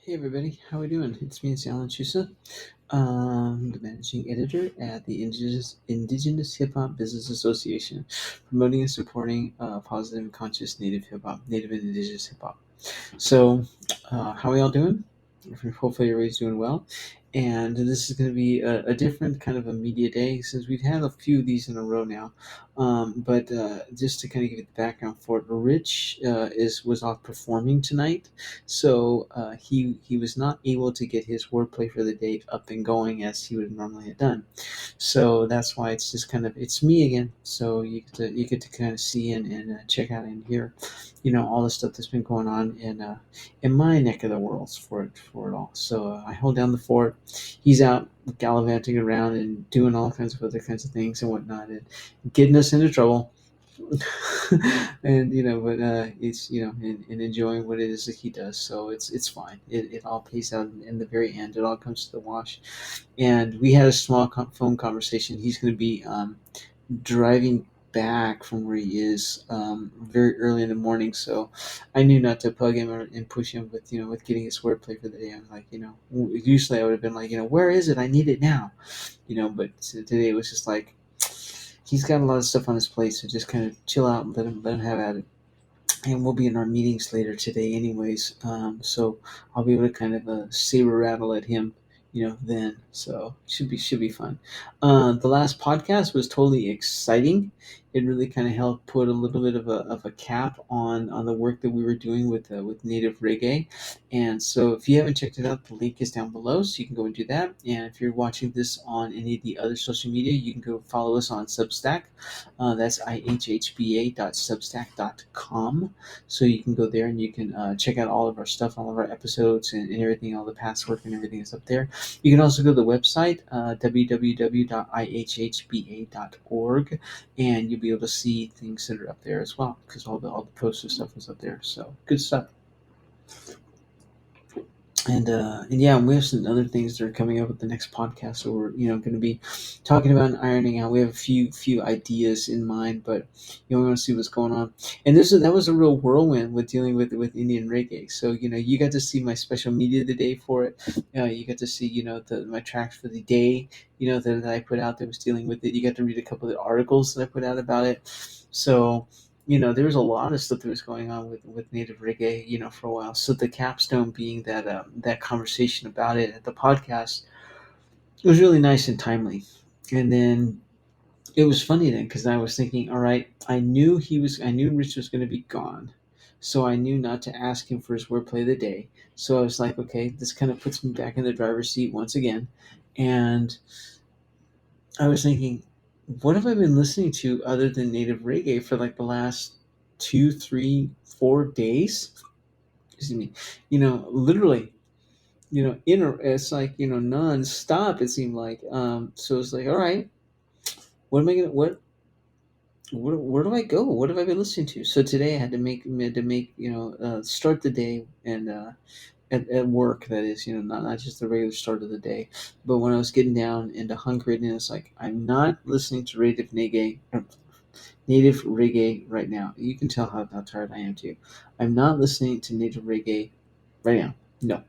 Hey everybody, how we doing? It's me, it's Alan Chusa, the managing editor at the Indigenous Hip Hop Business Association, promoting and supporting positive and conscious Native hip hop, Native and Indigenous hip hop. So, how are y'all doing? Hopefully, everybody's doing well. And this is going to be a different kind of a media day since we've had a few of these in a row now. But just to kind of give you the background for it, Rich was off performing tonight, so he was not able to get his wordplay for the day up and going as he would normally have done. So that's why it's just kind of it's me again. So you get to kind of see and check out and hear, all the stuff that's been going on in my neck of the world for it all. So I hold down the fort. He's out gallivanting around and doing all kinds of other kinds of things and whatnot, and getting us into trouble. And but it's and enjoying what it is that he does. So it's fine. It all pays out in the very end. It all comes to the wash. And we had a small phone conversation. He's going to be driving back from where he is very early in the morning, so I knew not to bug him and push him with with getting his wordplay for the day. I'm like, usually I would have been like, where is it? I need it now, but today it was just like he's got a lot of stuff on his plate, so just kind of chill out and let him have at it. And we'll be in our meetings later today anyways, so I'll be able to kind of saber rattle at him then. So should be fun. The last podcast was totally exciting. It really kind of helped put a little bit of a cap on the work that we were doing with native reggae. And so if you haven't checked it out, the link is down below, so you can go and do that. And if you're watching this on any of the other social media, you can go follow us on Substack. That's ihhba.substack.com. So you can go there and you can check out all of our stuff, all of our episodes, and everything, all the past work and everything is up there. You can also go to the website, www.ihhba.org, and you'll be able to see things that are up there as well, because all the posts and stuff is up there. So good stuff. And yeah, we have some other things that are coming up with the next podcast. So we're going to be talking about and ironing out. We have a few ideas in mind, but we want to see what's going on. And that was a real whirlwind with dealing with Indian reggae. So you got to see my special media today for it. You got to see my tracks for the day. That I put out that was dealing with it. You got to read a couple of the articles that I put out about it. So there was a lot of stuff that was going on with native reggae, for a while. So the capstone being that conversation about it at the podcast was really nice and timely. And then it was funny then because I was thinking, all right, I knew Rich was going to be gone, so I knew not to ask him for his wordplay of the day. So I was like, okay, this kind of puts me back in the driver's seat once again, and I was thinking, what have I been listening to other than native reggae for like the last 2, 3, 4 days? Excuse me. Literally, it's like, non-stop, it seemed like. So it's like, all right, what am I gonna where do I go? What have I been listening to? So today I had to make start the day and at work, that is, not just the regular start of the day, but when I was getting down into hungry, and it's like I'm not listening to native reggae right now. You can tell how tired I am too. I'm not listening to native reggae right now. No,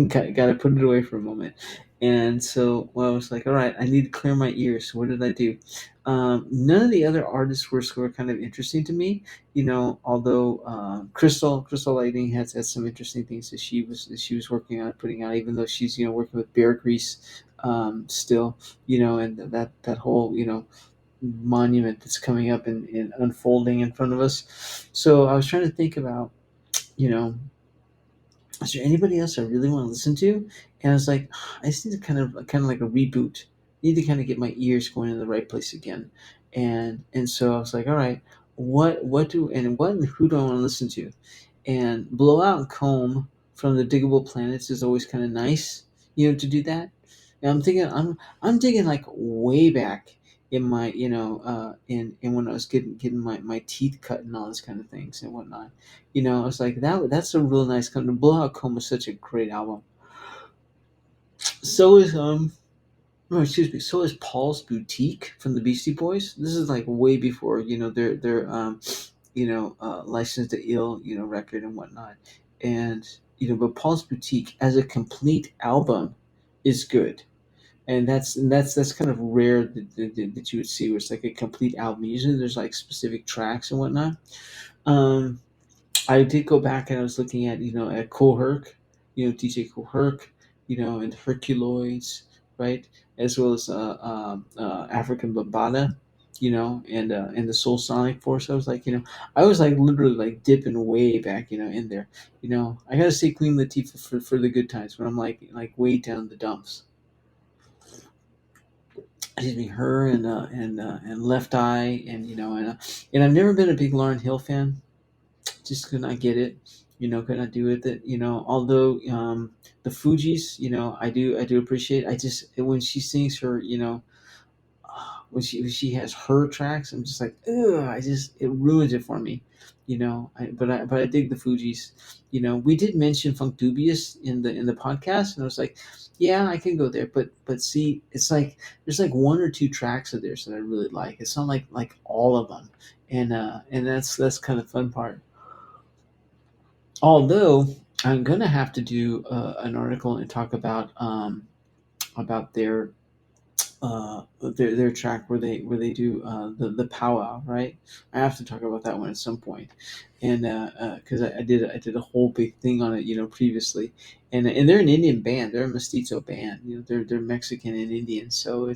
gotta put it away for a moment. And so, I was like, all right, I need to clear my ears. So what did I do? None of the other artists were kind of interesting to me. Although Crystal Lighting had some interesting things that she was working on putting out, even though she's working with Bear Grease still, and that whole monument that's coming up and unfolding in front of us. So I was trying to think about, you know, is there anybody else I really want to listen to? And I was like, I just need to kind of like a reboot. I need to kind of get my ears going in the right place again. And so I was like, all right, what and who do I want to listen to? And Blowout and Comb from the Diggable Planets is always kind of nice, to do that. And I'm thinking like way back in my in when I was getting my teeth cut and all this kind of things and whatnot. I was like that's a real nice kind of Blowout Comb was such a great album. So is no, excuse me. So is Paul's Boutique from the Beastie Boys. This is like way before their License to Ill record and whatnot. And but Paul's Boutique as a complete album is good. And that's kind of rare that you would see where it's like a complete album. Usually there's like specific tracks and whatnot. Um, I did go back and I was looking at at Kool Herc, DJ Kool Herc, and Herculoids, right, as well as African Bambaataa, and the Soul Sonic Force. I was like literally like dipping way back, in there. I gotta say Queen Latifah for the good times when I'm like way down the dumps. Excuse me, her and Left Eye, and I've never been a big Lauryn Hill fan. Just could not get it. Could not do with it. Although the Fugees, I do appreciate. I just when she sings her, when she has her tracks, I'm just like, ugh. It ruins it for me. But I dig the Fugees. We did mention Funk Dubious in the podcast, and I was like, yeah, I can go there. But see, it's like there's like one or two tracks of theirs that I really like. It's not like all of them, and that's kind of fun part. Although I'm gonna have to do an article and talk about their track where they do the powwow, right? I have to talk about that one at some point, and because I did a whole big thing on it, previously, and they're an Indian band, they're a mestizo band, they're Mexican and Indian, so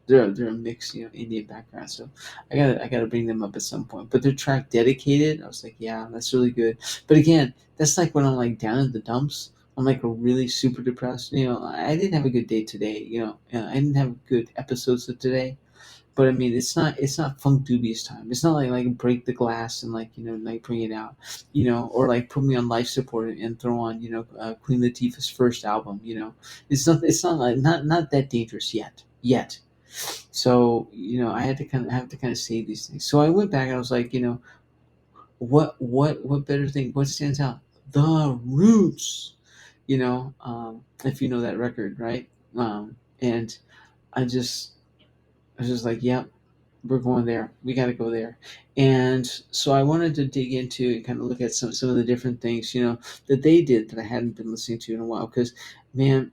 they're a mixed Indian background, so I gotta bring them up at some point. But their track dedicated, I was like, yeah, that's really good. But again, that's like when I'm like down in the dumps. I'm like really super depressed. I didn't have a good day today. I didn't have good episodes of today. But I mean, it's not Funk Dubious time. It's not like break the glass and like bring it out, or like put me on life support and throw on Queen Latifah's first album. It's not like not that dangerous yet. So I had to kind of say these things. So I went back and I was like, what better thing? What stands out? The Roots. If you know that record, right? And I just I was just like, yep, we're going there. We got to go there. And so I wanted to dig into and kind of look at some of the different things, that they did that I hadn't been listening to in a while. Because, man,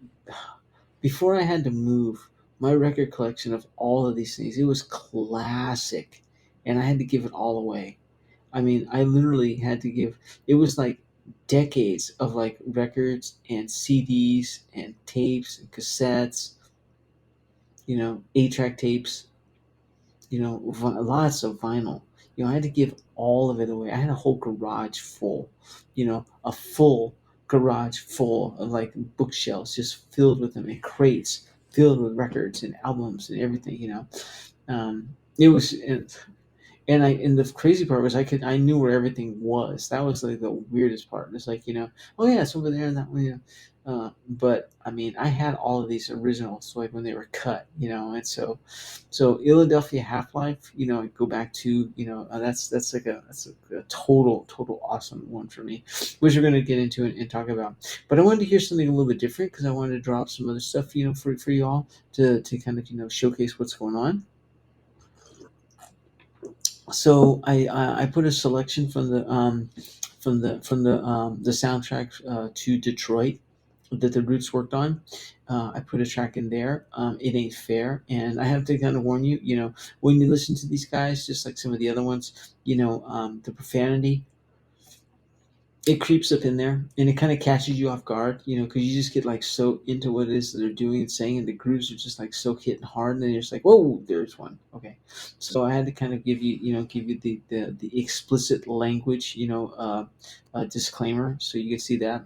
before I had to move, my record collection of all of these things, it was classic, and I had to give it all away. I mean, I literally had to give. It was like decades of like records and CDs and tapes and cassettes, 8-track tapes, lots of vinyl. I had to give all of it away. I had a whole garage full, a full garage full of like bookshelves just filled with them and crates filled with records and albums and everything. It was. And the crazy part was I knew where everything was. That was like the weirdest part. It's like, oh yeah, it's over there and that way. But I mean, I had all of these originals like when they were cut, and so Philadelphia Half Life, I go back to, that's a total awesome one for me, which we're gonna get into and talk about. But I wanted to hear something a little bit different because I wanted to drop some other stuff, for you all to kind of showcase what's going on. So I put a selection from the soundtrack to Detroit that the Roots worked on. I put a track in there. It ain't fair, and I have to kind of warn you. When you listen to these guys, just like some of the other ones, the profanity, it creeps up in there and it kind of catches you off guard, because you just get like so into what it is that they're doing and saying, and the grooves are just like so hitting hard, and then you're just like, whoa, there's one. Okay. So I had to kind of give you the explicit language, disclaimer, so you can see that.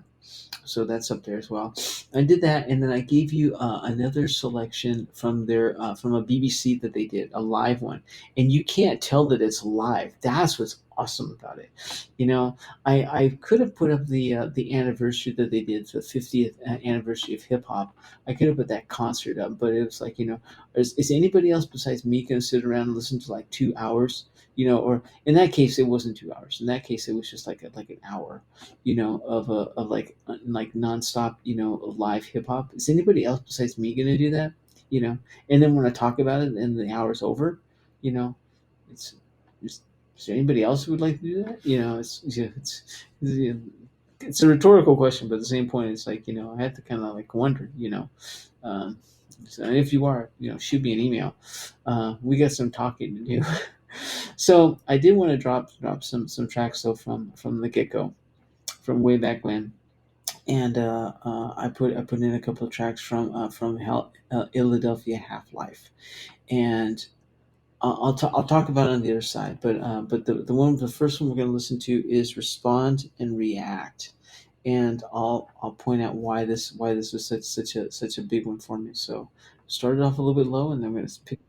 So that's up there as well. I did that, and then I gave you another selection from a BBC that they did, a live one, and you can't tell that it's live. That's what's awesome about it. I could have put up the anniversary that they did, the 50th anniversary of hip hop. I could have put that concert up, but it was like, is anybody else besides me going to sit around and listen to like 2 hours? Or in that case, it wasn't 2 hours. In that case, it was just like an hour, of like nonstop, live hip hop. Is anybody else besides me going to do that? And then when I talk about it and the hour's over, you know, it's is there anybody else who would like to do that? It's it's a rhetorical question, but at the same point, it's like, I have to kind of like wonder, um, so if you are, shoot me an email. We got some talking to do. So I did want to drop some tracks though from the get go, from way back when, and I put in a couple of tracks from Philadelphia Half Life, and I'll talk about it on the other side. But the first one we're going to listen to is Respond and React, and I'll point out why this was such a big one for me. So started off a little bit low, and then I'm going to pick.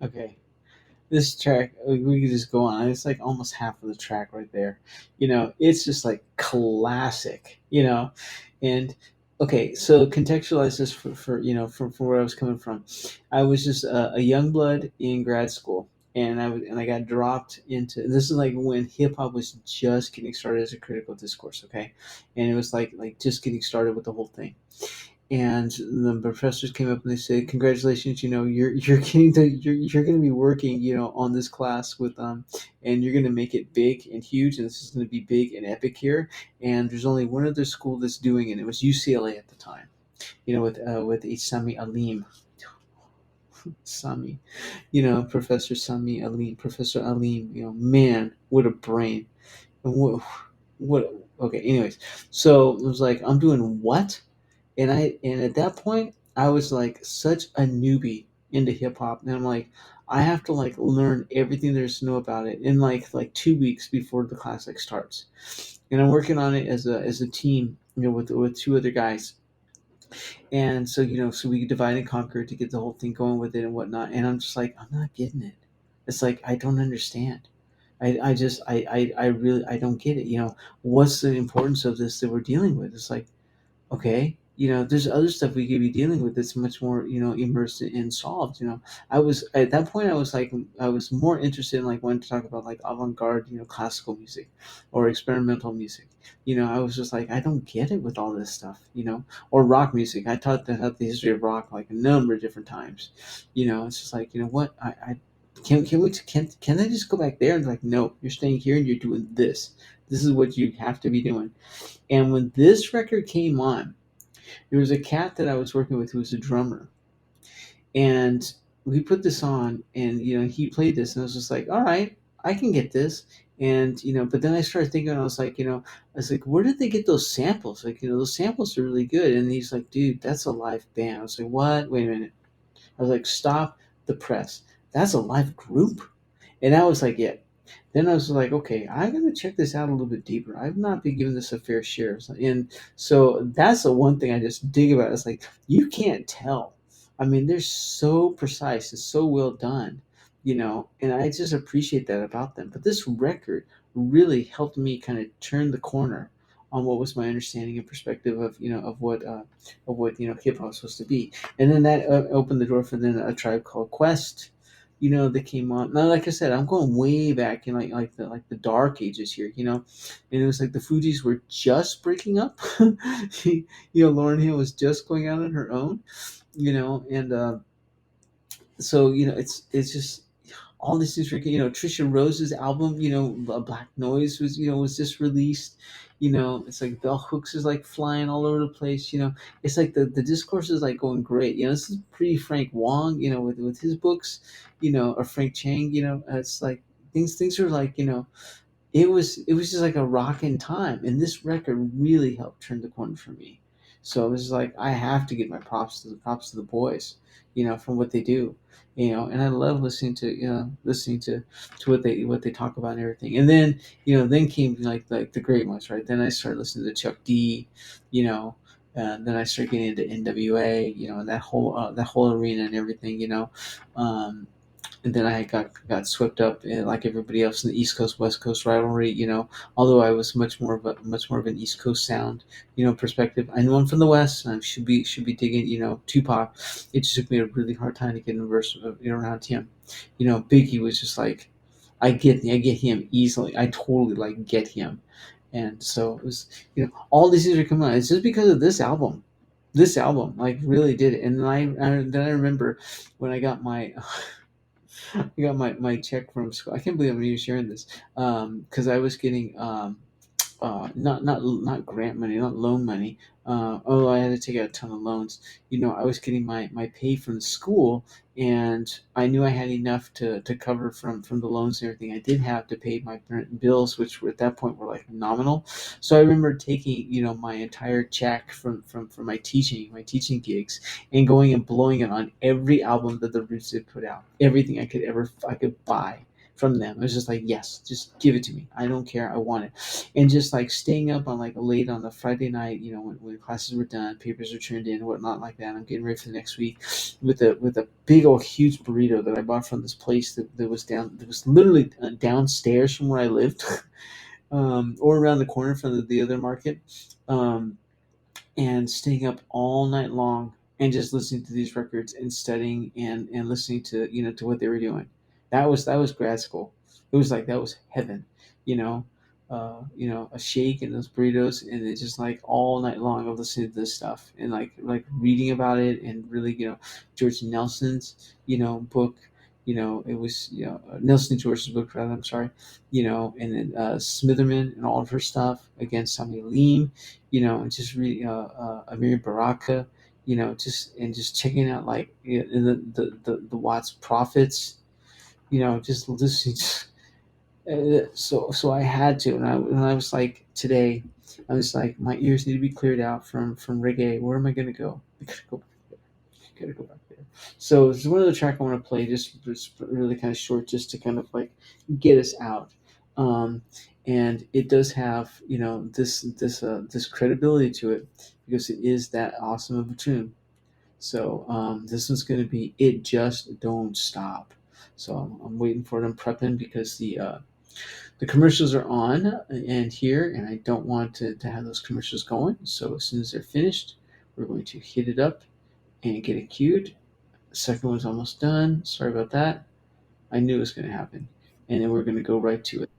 Okay, this track, we could just go on. It's like almost half of the track right there. It's just like classic. And okay, so contextualize this for from where I was coming from. I was just a young blood in grad school, and I got dropped into. This is like when hip hop was just getting started as a critical discourse. Okay, and it was like just getting started with the whole thing, and the professors came up and they said, "Congratulations, you're getting to you're going to be working, on this class with and you're going to make it big and huge, and this is going to be big and epic here. And there's only one other school that's doing it. And it was UCLA at the time, with Isami Alim, Sami, Professor Alim. Man, what a brain, and what. Okay, anyways, so it was like I'm doing what?" And at that point I was like such a newbie into hip hop, and I'm like, I have to like learn everything there is to know about it in like 2 weeks before the class like starts, and I'm working on it as a team, with two other guys. And so so we divide and conquer to get the whole thing going with it and whatnot, and I'm just like, I'm not getting it. It's like I don't understand. I just I really I don't get it. What's the importance of this that we're dealing with? It's like, okay, there's other stuff we could be dealing with that's much more, immersed and solved. I was at that point, I was more interested in like wanting to talk about like avant-garde, classical music or experimental music. I was just like, I don't get it with all this stuff, or rock music. I taught the history of rock like a number of different times. It's just like, what I can I just go back there and like, no, you're staying here and you're doing this. This is what you have to be doing. And when this record came on, there was a cat that I was working with who was a drummer, and we put this on, and he played this, and I was just like, all right, I can get this. And but then I started thinking, I was like, where did they get those samples? Like, those samples are really good. And he's like, dude, that's a live band. I was like, what? Wait a minute. I was like, stop the press. That's a live group. And I was like, yeah. Then I was like, okay, I gotta check this out a little bit deeper. I've not been giving this a fair share. And so that's the one thing I just dig about. It's like you can't tell. I mean, they're so precise. It's so well done, and I just appreciate that about them. But this record really helped me kind of turn the corner on what was my understanding and perspective of what hip hop was supposed to be. And then that opened the door for then a Tribe Called Quest, that came on. Now, like I said, I'm going way back in like the dark ages here, and it was like the Fugees were just breaking up. Lauren Hill was just going out on her own, and so it's just all these things. Trisha Rose's album, Black Noise was just released. It's like bell hooks is like flying all over the place. It's like the discourse is like going great. This is pre Frank Wong, with his books, or Frank Chang. It's like things are like it was just like a rocking time, and this record really helped turn the corner for me. So it was like I have to give my props to the boys, from what they do, and I love listening to what they talk about and everything. And then came like the great ones, right? Then I started listening to Chuck D, you know. And then I started getting into NWA, and that whole arena and everything, um, and then I got swept up like everybody else in the East Coast West Coast rivalry. Although I was much more of an East Coast sound, perspective. I know I'm from the West, and I should be digging, Tupac. It just took me a really hard time to get in verse around him. Biggie was just like, I get him easily. I totally like get him, and so it was, all these things are coming out. It's just because of this album. This album like really did it. And then I remember when I got my my check from school. I can't believe I'm even sharing this, because I was getting not grant money, not loan money. Although I had to take out a ton of loans, I was getting my pay from the school, and I knew I had enough to cover from the loans and everything I did have to pay my bills, which were at that point were like nominal. So I remember taking my entire check from my teaching gigs, and going and blowing it on every album that the Roots had put out, everything I could buy from them. I was just like, yes, just give it to me. I don't care. I want it. And just like staying up on like late on the Friday night, when classes were done, papers were turned in, whatnot like that. I'm getting ready for the next week with a big old huge burrito that I bought from this place that was literally downstairs from where I lived, or around the corner from the other market. Um, and staying up all night long and just listening to these records and studying and listening to what they were doing. That was grad school. It was like that was heaven, you know. A shake and those burritos, and it's just like all night long of listening to this stuff and like reading about it, and really George Nelson's book. It was Nelson and George's book rather. I'm sorry. And then Smitherman and all of her stuff against Sammy Leem, and just reading Amir Baraka, just checking out like the Watts prophets, just listening. So I had to, and I was like today, I was like my ears need to be cleared out from reggae. Where am I gonna go? I gotta go back there. Gotta go back there. So this is one of the track I want to play, just really kind of short, just to kind of like get us out. Um, and it does have this credibility to it because it is that awesome of a tune. So this one's going to be "It Just Don't Stop." So I'm waiting for it. I'm prepping because the commercials are on and here, and I don't want to have those commercials going. So as soon as they're finished, we're going to hit it up and get it queued. The second one's almost done. Sorry about that. I knew it was going to happen. And then we're going to go right to it.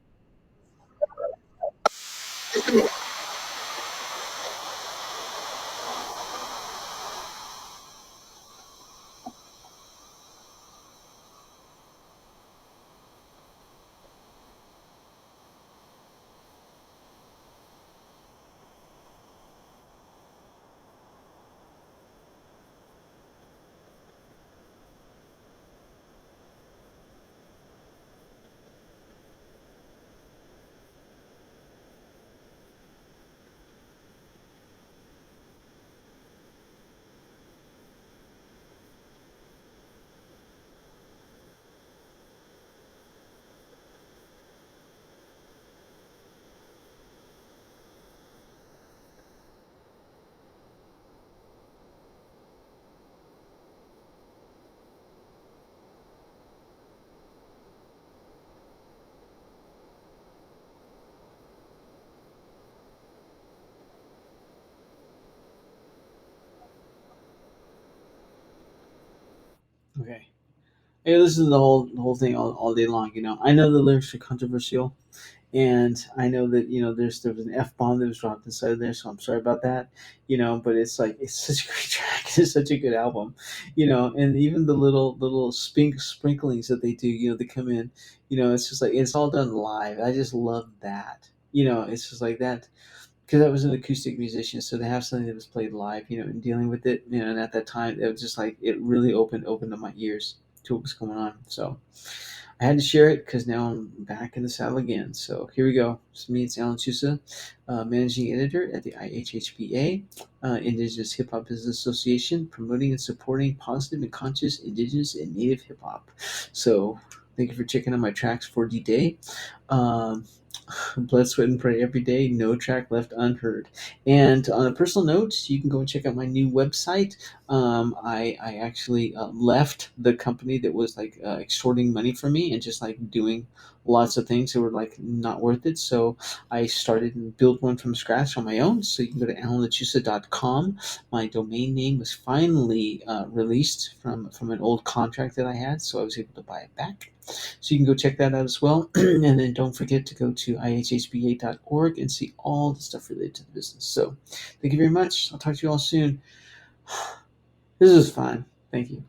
Okay. I listen to the whole thing all day long. I know the lyrics are controversial, and I know that there was an F bomb that was dropped inside of there, so I'm sorry about that. But it's like it's such a great track. It's such a good album. And even the little sprinklings that they do. They come in. It's just like it's all done live. I just love that. It's just like that because I was an acoustic musician, so to have something that was played live, and dealing with it, and at that time, it was just like it really opened up my ears to what was going on. So I had to share it because now I'm back in the saddle again. So here we go. It's me, it's Alan Chusa, managing editor at the IHHBA, Indigenous Hip Hop Business Association, promoting and supporting positive and conscious Indigenous and Native hip hop. So thank you for checking out my tracks for the day. Um, Blood, Sweat, and Pray every day. No track left unheard. And on a personal note, you can go and check out my new website. I actually left the company that was like extorting money from me and just like doing lots of things that were like not worth it. So I started and built one from scratch on my own. So you can go to alanlachusa.com. My domain name was finally released from an old contract that I had, so I was able to buy it back. So you can go check that out as well. And then don't forget to go to ihhba.org and see all the stuff related to the business. So thank you very much. I'll talk to you all soon. This is fun. Thank you.